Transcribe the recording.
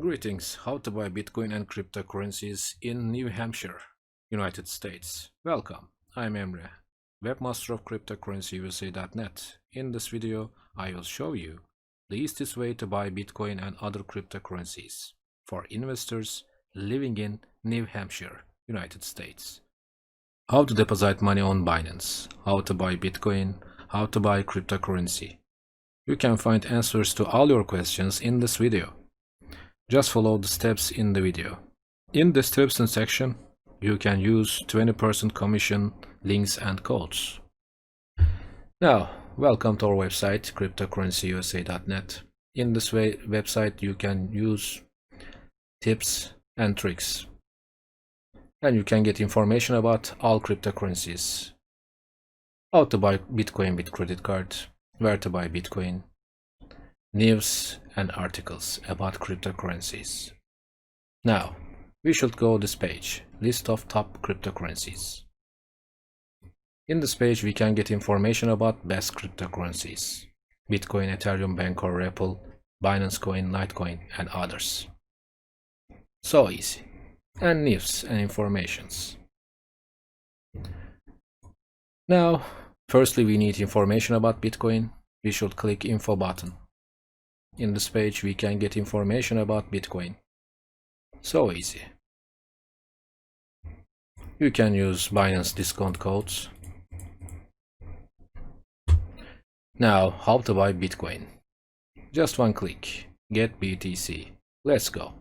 Greetings, how to buy Bitcoin and cryptocurrencies in New Hampshire, United States. Welcome, I'm Emre, webmaster of cryptocurrencyusa.net. In this video, I will show you the easiest way to buy Bitcoin and other cryptocurrencies for investors living in New Hampshire, United States. How to deposit money on Binance, how to buy Bitcoin, how to buy cryptocurrency. You can find answers to all your questions in this video. Just follow the steps in the video. In the description section, you can use 20% commission, links and codes. Now, welcome to our website, cryptocurrencyusa.net. In this website, you can use tips and tricks. And you can get information about all cryptocurrencies. How to buy Bitcoin with credit card, where to buy Bitcoin, news and articles about cryptocurrencies. Now, we should go this page, list of top cryptocurrencies. In this page, we can get information about best cryptocurrencies, Bitcoin, Ethereum, Bancor, Ripple, Binance Coin, Litecoin, and others. So easy. And news and informations. Now, firstly, we need information about Bitcoin. We should click info button. In this page, we can get information about Bitcoin. So easy. You can use Binance discount codes. Now, how to buy Bitcoin? Just one click. Get BTC. Let's go.